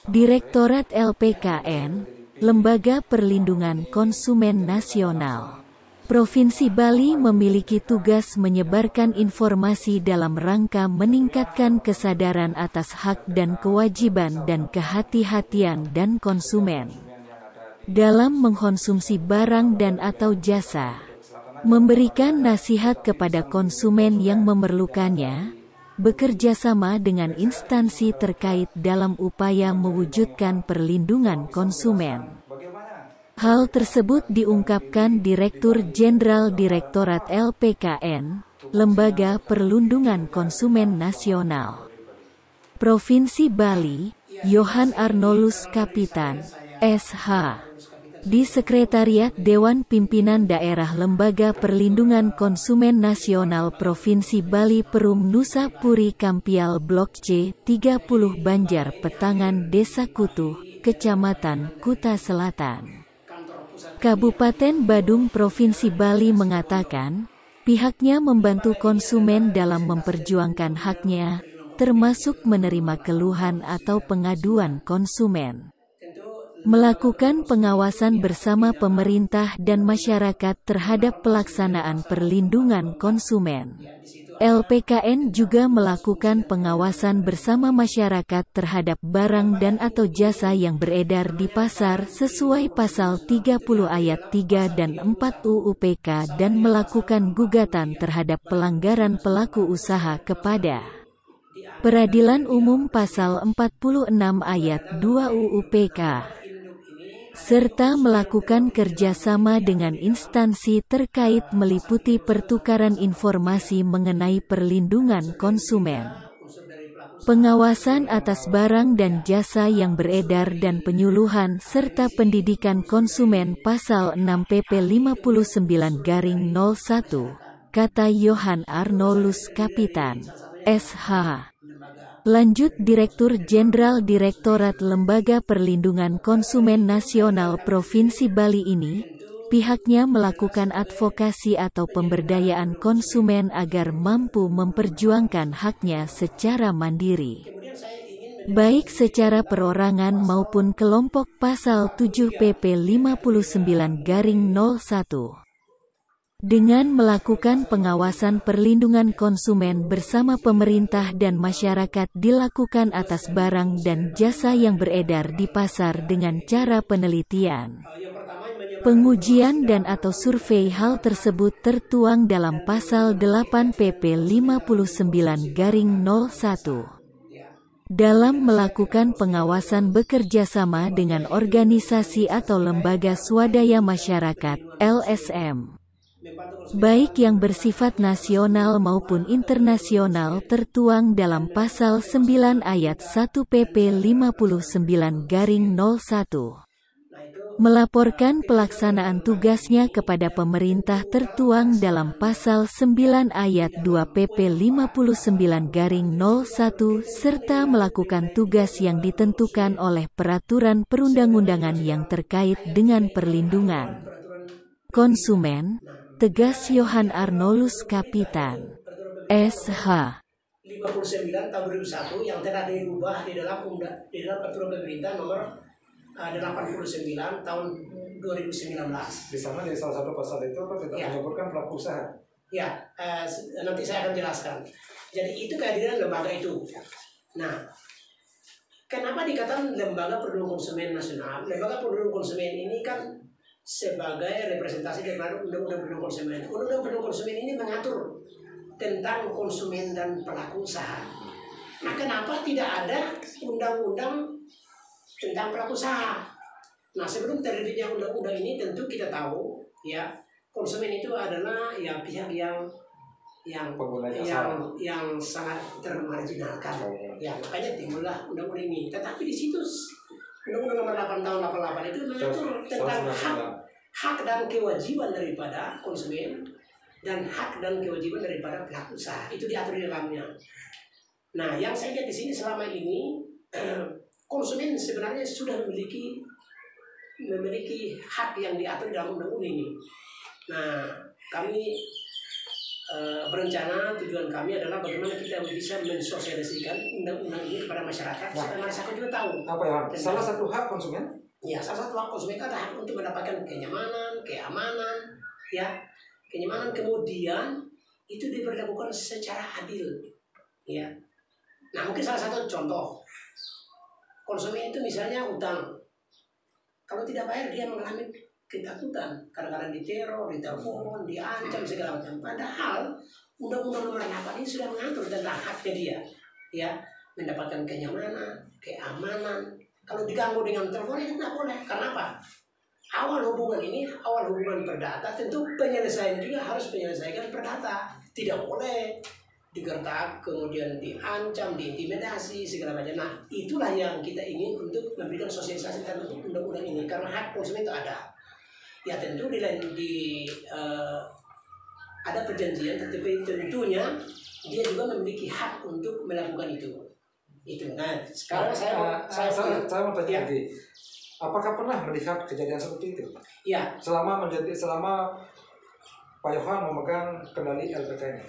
Direktorat LPKN, Lembaga Perlindungan Konsumen Nasional. Provinsi Bali memiliki tugas menyebarkan informasi dalam rangka meningkatkan kesadaran atas hak dan kewajiban dan kehati-hatian dan konsumen dalam mengkonsumsi barang dan atau jasa. Memberikan nasihat kepada konsumen yang memerlukannya, bekerja sama dengan instansi terkait dalam upaya mewujudkan perlindungan konsumen. Hal tersebut diungkapkan Direktur Jenderal Direktorat LPKN, Lembaga Perlindungan Konsumen Nasional, Provinsi Bali, Johan Arnolus Kapitan, SH. Di Sekretariat Dewan Pimpinan Daerah Lembaga Perlindungan Konsumen Nasional Provinsi Bali Perum Nusa Puri Kampial Blok C, 30 Banjar Petangan Desa Kutuh, Kecamatan Kuta Selatan, Kabupaten Badung Provinsi Bali mengatakan, pihaknya membantu konsumen dalam memperjuangkan haknya, termasuk menerima keluhan atau pengaduan konsumen. Melakukan pengawasan bersama pemerintah dan masyarakat terhadap pelaksanaan perlindungan konsumen. LPKN juga melakukan pengawasan bersama masyarakat terhadap barang dan atau jasa yang beredar di pasar sesuai pasal 30 ayat 3 dan 4 UU PK dan melakukan gugatan terhadap pelanggaran pelaku usaha kepada Peradilan Umum pasal 46 ayat 2 UU PK, serta melakukan kerjasama dengan instansi terkait meliputi pertukaran informasi mengenai perlindungan konsumen, pengawasan atas barang dan jasa yang beredar dan penyuluhan serta pendidikan konsumen pasal 6 PP 59-01, kata Johan Arnolus Kapitan, SH. Lanjut Direktur Jenderal Direktorat Lembaga Perlindungan Konsumen Nasional Provinsi Bali ini, pihaknya melakukan advokasi atau pemberdayaan konsumen agar mampu memperjuangkan haknya secara mandiri, baik secara perorangan maupun kelompok pasal 7 PP 59-01. Dengan melakukan pengawasan perlindungan konsumen bersama pemerintah dan masyarakat dilakukan atas barang dan jasa yang beredar di pasar dengan cara penelitian, pengujian dan atau survei. Hal tersebut tertuang dalam pasal 8 PP 59-01. Dalam melakukan pengawasan bekerja sama dengan organisasi atau lembaga swadaya masyarakat, LSM, baik yang bersifat nasional maupun internasional tertuang dalam pasal 9 ayat 1 PP 59-01. Melaporkan pelaksanaan tugasnya kepada pemerintah tertuang dalam pasal 9 ayat 2 PP 59-01 serta melakukan tugas yang ditentukan oleh peraturan perundang-undangan yang terkait dengan perlindungan konsumen, tegas Johan Arnolus Kapitan, SH. 59 tahun 2001 yang telah dirubah di dalam peraturan pemerintah nomor 89 tahun 2019. Di sana di salah satu pasal itu apa tidak menyebutkan pelaku usaha? Ya, nanti saya akan jelaskan. Jadi itu kehadiran lembaga itu. Nah, kenapa dikatakan Lembaga Perlindungan Konsumen Nasional? Lembaga Perlindungan Konsumen ini kan sebagai representasi dari Undang-Undang Perlindungan Konsumen. Undang-Undang Perlindungan Konsumen ini mengatur tentang konsumen dan pelaku usaha. Nah, kenapa tidak ada undang-undang tentang pelaku usaha? Nah, sebelum terbitnya undang-undang ini tentu kita tahu ya, konsumen itu adalah ya pihak yang sangat termarginalkan. Ya, makanya timbullah undang-undang ini. Tetapi di situ Undang-Undang Nomor 8 Tahun 88 itu mengatur tentang hak dan kewajiban daripada konsumen dan hak dan kewajiban daripada pelaku usaha. Itu diatur di dalamnya. Nah, yang saya lihat di sini selama ini konsumen sebenarnya sudah memiliki hak yang diatur dalam undang-undang ini. Nah, kami berencana tujuan kami adalah bagaimana kita bisa mensosialisasikan undang-undang ini kepada masyarakat supaya masyarakat juga tahu. Apa ya? Salah satu hak konsumen? Ya, salah satu hak konsumen ada hak untuk mendapatkan kenyamanan, keamanan, ya, kenyamanan, kemudian itu diberlakukan secara adil, ya. Nah, mungkin salah satu contoh konsumen itu misalnya utang, kalau tidak bayar dia mengalami ketakutan, kadang-kadang diteror, ditelepon, diancam segala macam. Padahal Undang-Undang Nomor 8 ini sudah mengatur tentang haknya dia, ya, mendapatkan kenyamanan, keamanan. Kalau diganggu dengan telepon itu tidak boleh. Karena apa? Awal hubungan ini, awal hubungan perdata, tentu penyelesaian juga harus menyelesaikan perdata. Tidak boleh digertak, kemudian diancam, diintimidasi, segala macam. Nah, itulah yang kita ingin untuk memberikan sosialisasi tentang undang-undang ini. Karena hak konsumen itu ada. Ya tentu ada perjanjian, tetapi tentunya dia juga memiliki hak untuk melakukan itu. Nah, sekarang saya mau tanya lagi. Apakah pernah melihat kejadian seperti itu? Ya. Selama Pak Yohan memegang kendali LPK ini.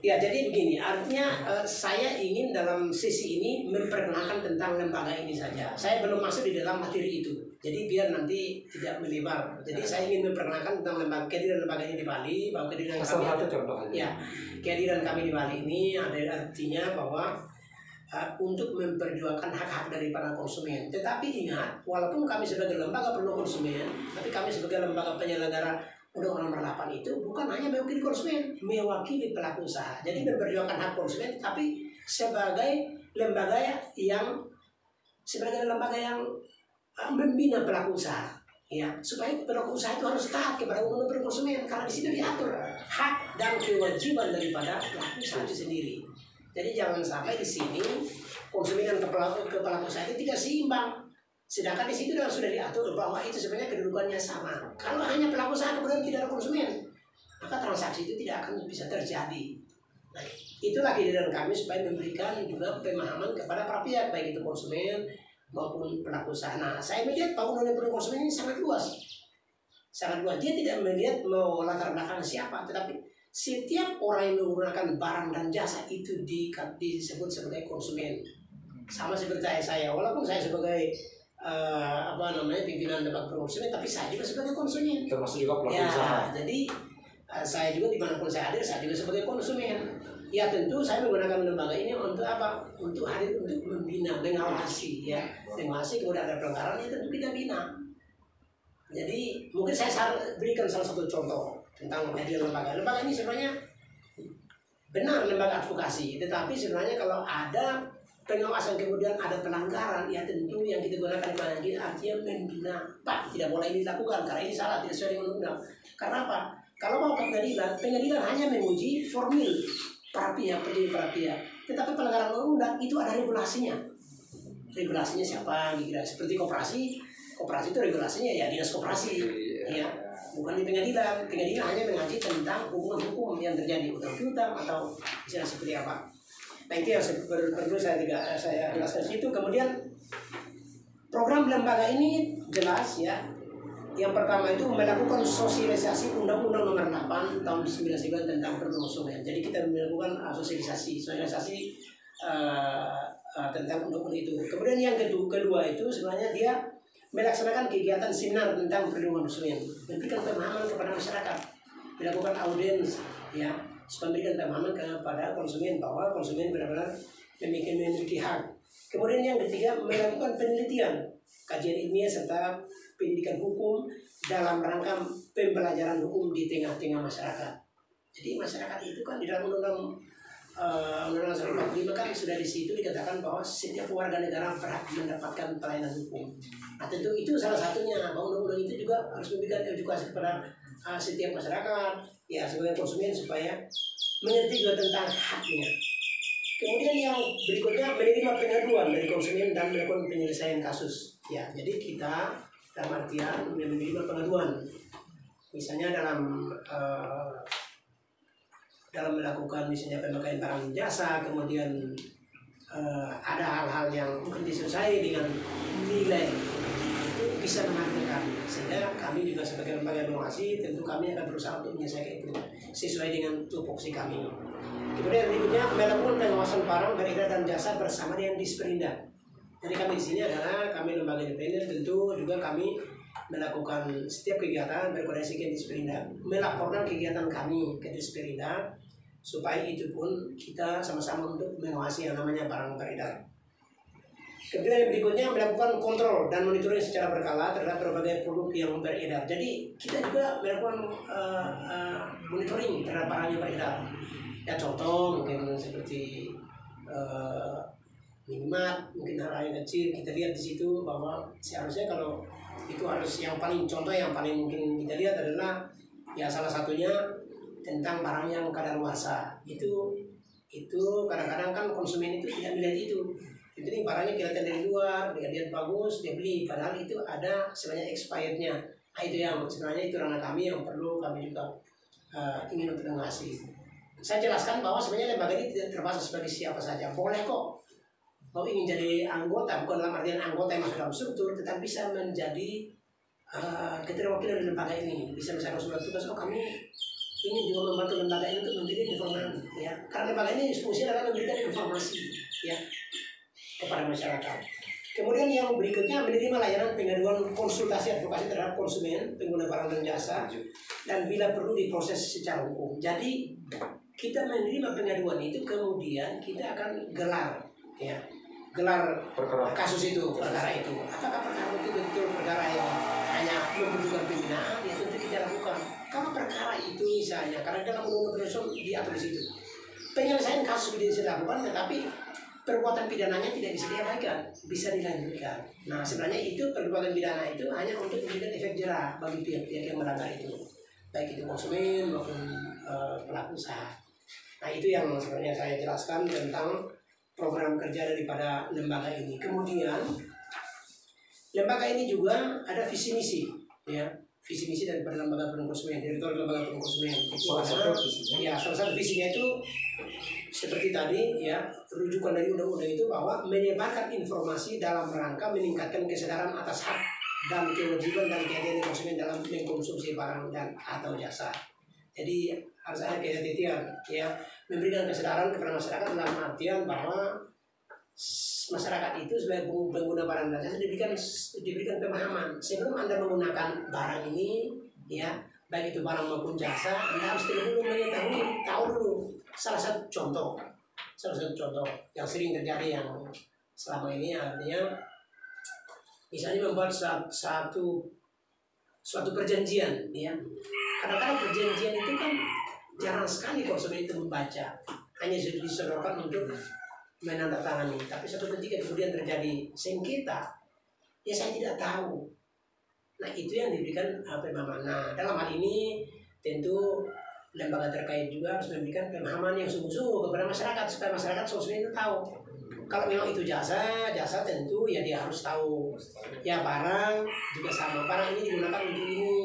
Ya, jadi begini, artinya saya ingin dalam sesi ini memperkenalkan tentang lembaga ini saja. Saya belum masuk di dalam materi itu. Jadi biar nanti tidak melebar. Jadi saya ingin memperkenalkan tentang kehadiran lembaga ini di Bali, bahwa kehadiran kami satu contoh aja. Ya, kehadiran kami di Bali ini ada artinya bahwa untuk memperjuangkan hak-hak dari para konsumen. Tetapi ingat, walaupun kami sebagai lembaga perlindungan konsumen, tapi kami sebagai lembaga penyelenggara Undang-Undang Nomor 8 itu bukan hanya mewakili konsumen, mewakili pelaku usaha. Jadi memperjuangkan hak konsumen, tapi sebagai lembaga yang membina pelaku usaha, ya, supaya pelaku usaha itu harus taat kepada undang-undang konsumen, karena di situ diatur hak dan kewajiban daripada pelaku usaha itu sendiri. Jadi jangan sampai di sini konsumen dan pelaku usaha itu tidak seimbang. Sedangkan di situ sudah diatur bahwa itu sebenarnya kedudukannya sama. Kalau hanya pelaku usaha kemudian tidak ada konsumen, maka transaksi itu tidak akan bisa terjadi. Nah, itulah kehadiran kami supaya memberikan juga pemahaman kepada para pihak, baik itu konsumen maupun pelaku usaha. Nah, saya melihat bahwa undang-undang konsumen ini sangat luas. Sangat luas. Dia tidak melihat mau latar belakang siapa, tetapi setiap orang yang menggunakan barang dan jasa itu disebut sebagai konsumen. Sama seperti saya, walaupun saya sebagai pimpinan lembaga konsumen, tapi saya juga sebagai konsumen. Termasuk juga pelaku usaha. Jadi saya juga dimanapun saya hadir, saya juga sebagai konsumen. Ya tentu saya menggunakan lembaga ini untuk apa? Untuk hadir untuk membina, mengawasi, ya, mengawasi. Kemudian ada pelanggaran, ya tentu kita bina. Jadi mungkin saya berikan salah satu contoh tentang kehadiran lembaga. Lembaga ini sebenarnya benar lembaga advokasi, tetapi sebenarnya kalau ada pengawasan kemudian ada pelanggaran, ya tentu yang kita gunakan di artinya membina. Pak, tidak boleh ini dilakukan karena ini salah, tidak sesuai dengan undang. Karena apa? Kalau mau ke pengadilan hanya menguji formil para pihak, tetapi pelanggaran undang itu ada regulasinya. Regulasinya siapa? Gitu. Seperti koperasi itu regulasinya ya dinas koperasi, ya, bukan di pengadilan. Pengadilan hanya mengaji tentang hukum yang terjadi, utang atau misalnya seperti apa. Nah, itu yang perlu saya jelaskan situ. Kemudian program lembaga ini jelas, ya. Yang pertama itu melakukan sosialisasi Undang-Undang Nomor 8 tahun 1999 tentang perlindungan konsumen. Jadi kita melakukan sosialisasi tentang undang-undang itu. Kemudian yang kedua itu sebenarnya dia melaksanakan kegiatan seminar tentang perlindungan konsumen, memberikan pemahaman kepada masyarakat, melakukan audiens, ya, memberikan pemahaman kepada konsumen bahwa konsumen benar-benar memiliki hak. Kemudian yang ketiga melakukan penelitian, kajian ilmiah serta pendidikan hukum dalam rangka pembelajaran hukum di tengah-tengah masyarakat. Jadi masyarakat itu kan di dalam Undang-Undang 145 kan sudah di situ dikatakan bahwa setiap warga negara berhak mendapatkan pelayanan hukum. Nah, tentu itu salah satunya bahwa undang-undang itu juga harus memberikan edukasi kepada setiap masyarakat, ya, sebagai konsumen supaya mengerti juga tentang haknya. Kemudian yang berikutnya menerima pengaduan dari konsumen dan melakukan penyelesaian kasus. Ya, jadi kita dalam artian menerima pengaduan, misalnya dalam melakukan misalnya pemakaian barang jasa, kemudian ada hal-hal yang mungkin diselesaikan dengan nilai, itu bisa menarik kami, sehingga kami juga sebagai lembaga evaluasi tentu kami akan berusaha untuk menyelesaikan itu sesuai dengan tupoksi kami. Kemudian berikutnya melakukan pengawasan barang beredar dan jasa bersama dengan Disperindak. Jadi kami di sini adalah kami lembaga independen, tentu juga kami melakukan setiap kegiatan berkoordinasi dengan Disperindak, melaporkan kegiatan kami ke Disperindak, supaya itu pun kita sama-sama untuk mengawasi yang namanya barang beredar. Kemudian yang berikutnya melakukan kontrol dan monitoring secara berkala terhadap berbagai produk yang beredar. Jadi kita juga melakukan monitoring terhadap barang yang beredar. Ya contoh mungkin seperti minimat, mungkin hal yang kecil kita lihat di situ bahwa seharusnya kalau itu harus yang paling contoh yang paling mungkin kita lihat adalah ya salah satunya tentang barang yang kadaluarsa. Itu kadang-kadang kan konsumen itu tidak melihat itu. Jadi barangnya kelihatan dari luar, dia lihat bagus, dia beli. Padahal itu ada sebenarnya expirednya. Nah, itu yang sebenarnya itu ranah kami yang perlu kami juga ingin untuk mengawasi. Saya jelaskan bahwa sebenarnya lembaga ini tidak terbatas sebagai siapa saja. Boleh kok. Kalau ingin jadi anggota, bukan dalam artian anggota yang masuk dalam struktur, tetapi bisa menjadi keterwakilan di lembaga ini. Bisa misalkan surat tugas, kami ingin juga membantu lembaga ini untuk memberikan informasi. Ya. Karena lembaga ini fungsinya adalah memberikan informasi. Ya, kepada masyarakat. Kemudian yang berikutnya menerima layanan pengaduan konsultasi advokasi terhadap konsumen pengguna barang dan jasa dan bila perlu diproses secara hukum. Jadi kita menerima pengaduan itu kemudian kita akan gelar kasus itu, perkara itu. Apakah perkara itu betul perkara yang hanya membutuhkan pembinaan? Ya tentu kita lakukan. Kalau perkara itu misalnya karena dalam undang-undang diatur di situ penyelesaian kasus bisa dilakukan, tetapi perbuatan pidananya tidak bisa diabaikan, bisa dilanjutkan. Nah sebenarnya itu perbuatan pidana itu hanya untuk memberikan efek jerah bagi pihak-pihak yang melanggar itu, baik itu konsumen maupun pelaku usaha. Nah itu yang sebenarnya saya jelaskan tentang program kerja daripada lembaga ini. Kemudian lembaga ini juga ada visi misi, ya visi misi daripada lembaga perlindungan konsumen, direktur lembaga perlindungan konsumen. Salah satu visinya itu seperti tadi ya rujukan dari undang-undang itu bahwa menyebarkan informasi dalam rangka meningkatkan kesadaran atas hak dan kewajiban dan kehadiran konsumen dalam mengkonsumsi barang dan atau jasa. Jadi harus ada kehati-hatian ya, memberikan kesadaran kepada masyarakat dalam artian bahwa masyarakat itu sebagai pengguna barang dan jasa diberikan pemahaman sebelum Anda menggunakan barang ini ya, baik itu barang maupun jasa, Anda harus terlebih dahulu tahu dulu. Salah satu contoh yang sering terjadi yang selama ini artinya misalnya membuat suatu perjanjian ya. Kadang-kadang perjanjian itu kan jarang sekali konsumen itu membaca, hanya disodorkan untuk menandatangani. Tapi suatu ketika kemudian terjadi sengketa, ya saya tidak tahu. Nah itu yang diberikan pemahaman. Nah dalam hal ini tentu lembaga terkait juga harus memberikan pemahaman yang sungguh-sungguh kepada masyarakat supaya masyarakat konsumen itu tahu. Kalau memang itu jasa tentu ya dia harus tahu. Ya barang juga sama, barang ini digunakan untuk ini.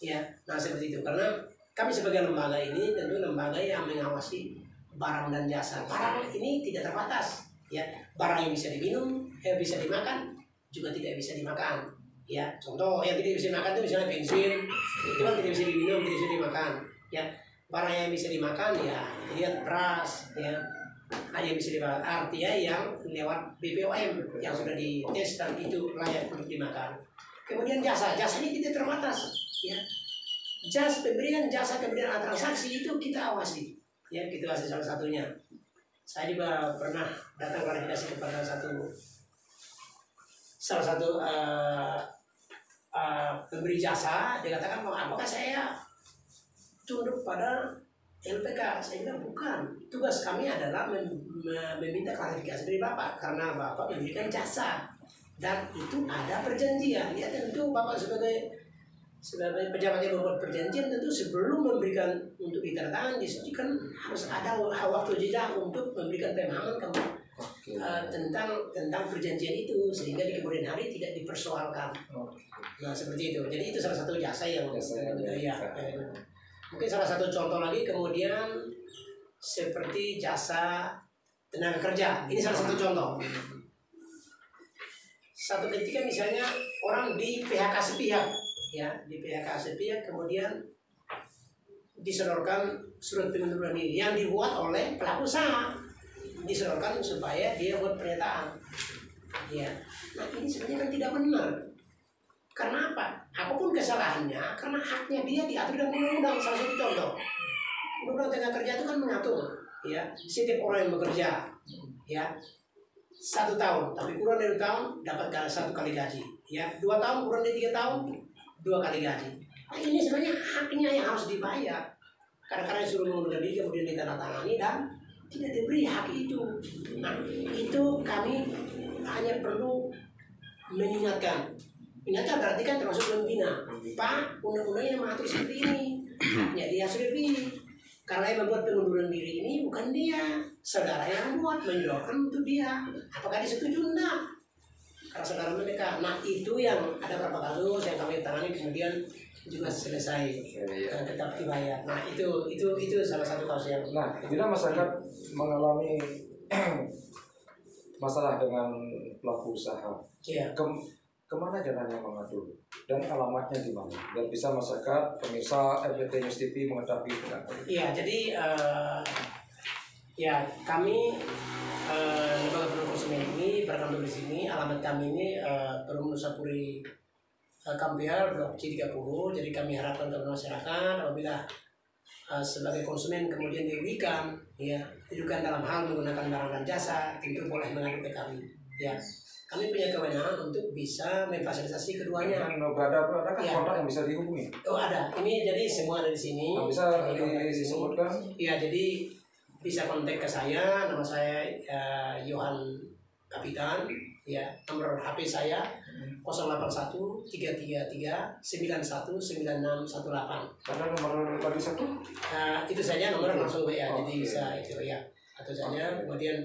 Ya, nah seperti itu. Karena kami sebagai lembaga ini tentu lembaga yang mengawasi barang dan jasa. Barang ini tidak terbatas. Ya, barang yang bisa diminum, bisa dimakan, juga tidak bisa dimakan. Ya, contoh yang tidak bisa dimakan itu misalnya bensin, itu kan tidak bisa diminum, tidak bisa dimakan. Ya, barang yang bisa dimakan ya, lihat beras, ya, ada yang bisa dimakan. Artinya yang lewat BPOM yang sudah dites dan itu layak untuk dimakan. Kemudian jasa ini tidak terbatas, ya. Pemberian jasa kemudian transaksi itu kita awasi, ya, kita awasi salah satunya. Saya juga pernah datang klarifikasi kepada salah satu pemberi jasa, dia katakan apakah saya tunduk pada LPK. Saya bilang bukan. Tugas kami adalah meminta klarifikasi dari Bapak karena Bapak memberikan jasa dan itu ada perjanjian. Ya tentu Bapak sebagai pejabat yang membuat perjanjian tentu sebelum memberikan untuk ditandatangani kan harus ada waktu jeda untuk memberikan pemahaman tentang perjanjian itu sehingga di kemudian hari tidak dipersoalkan. Nah seperti itu. Jadi itu salah satu jasa yang mungkin salah satu contoh lagi kemudian seperti jasa tenaga kerja. Ini salah satu contoh. satu ketika misalnya orang di PHK sepihak, ya di PHK sepihak, kemudian disodorkan surat pengunduran diri yang dibuat oleh pelaku usaha, disodorkan supaya dia buat pernyataan. Ya, nah ini sebenarnya kan tidak benar. Karena apa? Apapun kesalahannya, karena haknya dia diatur dalam undang-undang. Salah satu contoh, Undang-Undang Tenaga Kerja itu kan mengatur, ya setiap orang yang bekerja, ya 1 tahun, tapi kurang dari 2 tahun dapat 1 kali gaji, ya 2 tahun kurang dari 3 tahun 2 kali gaji. Nah, ini sebenarnya haknya yang harus dibayar. Kadang-kadang disuruh mengundurkan diri kemudian ditandatangani dan tidak diberi hak itu. Nah, itu kami hanya perlu mengingatkan. Ingatkan berarti kan termasuk membina. Pak, undang-undangnya mengatur seperti ini. Haknya dia harus lebih. Karena yang membuat pengunduran diri ini bukan dia, saudara yang buat, menyodorkan untuk dia. Apakah disetujui enggak? Karena saudara mereka. Nah, itu yang ada beberapa kasus yang kami tangani kemudian juga selesai, tetap dibayar. Nah, itu salah satu kasus yang. Nah, bila masyarakat mengalami masalah dengan pelaku usaha, Iya. Kemana jalannya mengadu dan alamatnya di mana? Dan bisa masyarakat pemirsa RPT News TV mengetahui dengan baik. Iya, jadi ya kami Lembaga Perlindungan Konsumen ini berkantor di sini. Alamat kami ini Perum Nusapuri Kampiar Blok C30. Jadi kami harapkan kepada masyarakat apabila sebagai konsumen kemudian dirugikan, ya dirugikan dalam hal menggunakan barang dan jasa, tentu boleh mengadu ke kami. Ya. Kami punya kewenangan untuk bisa memfasilitasi keduanya. Ada Ya. kontak yang bisa dihubungi? Oh ada. Ini jadi semua ada di sini. Nah, bisa disebutkan? Iya, jadi bisa kontak ke saya. Nama saya Yohan Kapitan. Ya, nomor HP saya 081 333 919618. Ada nomor lagi satu? Itu saja nomor langsung WA. Jadi bisa itu ya. Atau saja kemudian.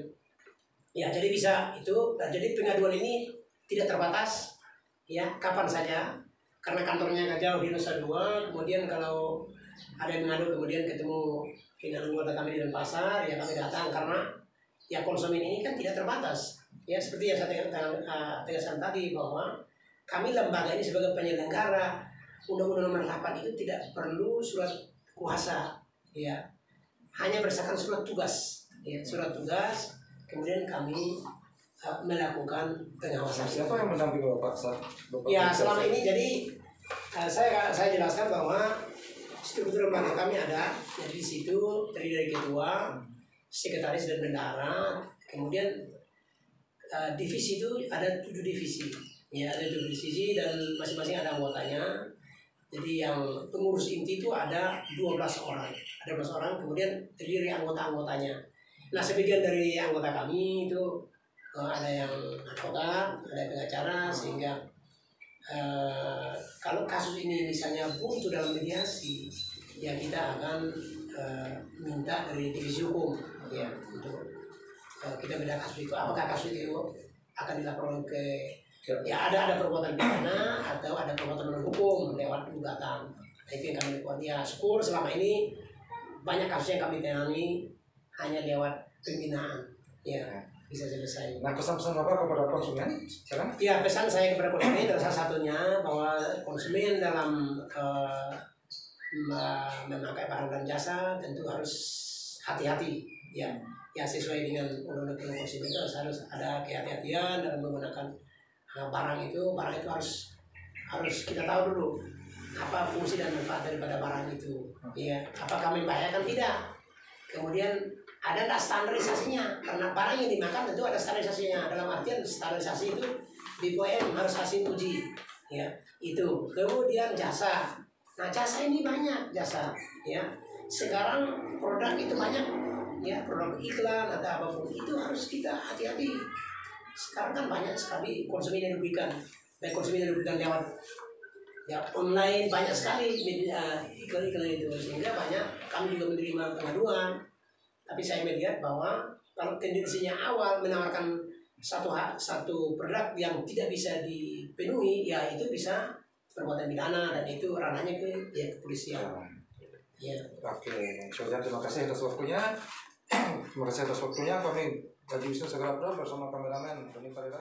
Ya, jadi bisa itu. Jadi pengaduan ini tidak terbatas, ya kapan saja, karena kantornya nggak jauh di Nusa Dua. Kemudian kalau ada yang mengadu kemudian ketemu dengan anggota kami di Denpasar, ya kami datang karena ya konsumen ini kan tidak terbatas. Ya seperti yang saya tegaskan tadi bahwa kami lembaga ini sebagai penyelenggara Undang-Undang Nomor 8 itu tidak perlu surat kuasa, ya hanya berdasarkan surat tugas, ya surat tugas. Kemudian kami melakukan pengawasan. Siapa yang mendampingi Bapak? Ya selama ini jadi saya jelaskan bahwa struktur lembaga kami ada. Jadi di situ terdiri dari ketua, sekretaris dan bendahara. Kemudian divisi itu ada 7 divisi. Ya ada 7 divisi dan masing-masing ada anggotanya. Jadi yang pengurus inti itu ada 12 orang. Ada 12 orang. Kemudian terdiri dari anggota-anggotanya. Nah, sebagian dari anggota kami itu ada yang advokat, ada yang pengacara, sehingga kalau kasus ini misalnya buntu dalam mediasi, ya kita akan minta dari divisi hukum, ya untuk kita beda kasus itu. Apakah kasus itu akan dilaporkan ke, ya ada perbuatan pidana atau ada perbuatan melawan hukum lewat gugatan. Itu yang kami lakukan. Ya, syukur selama ini banyak kasus yang kami tangani hanya lewat pembinaan, ya bisa selesai. Nah, pesan-pesan Bapak kepada konsumen sekarang? Ya, pesan saya kepada konsumen adalah salah satunya bahwa konsumen dalam memakai barang dan jasa tentu harus hati-hati, ya sesuai dengan undang-undang konsumen itu harus ada kehati-hatian dalam menggunakan barang itu harus kita tahu dulu apa fungsi dan manfaat daripada barang itu, ya apakah membahayakan tidak. Kemudian ada nggak standarisasinya, karena barang yang dimakan tentu ada standarisasinya. Dalam artian standarisasi itu BPOM harus hasil uji, ya itu. Kemudian jasa, nah jasa ini banyak jasa, ya sekarang produk itu banyak, ya produk iklan atau apapun itu harus kita hati-hati. Sekarang kan banyak sekali konsumen yang dirugikan, baik konsumen yang dirugikan lewat ya online, banyak sekali iklan-iklan itu, sehingga banyak kami juga menerima pengaduan. Tapi saya melihat bahwa kalau tendensinya awal menawarkan satu produk yang tidak bisa dipenuhi, ya itu bisa perbuatan pidana dan itu ranahnya ke pihak kepolisian. Ya. Oke, terima kasih atas waktunya. Terima kasih atas waktunya. Kami Haji Wisnu segera bersama kameramen Doni Parera.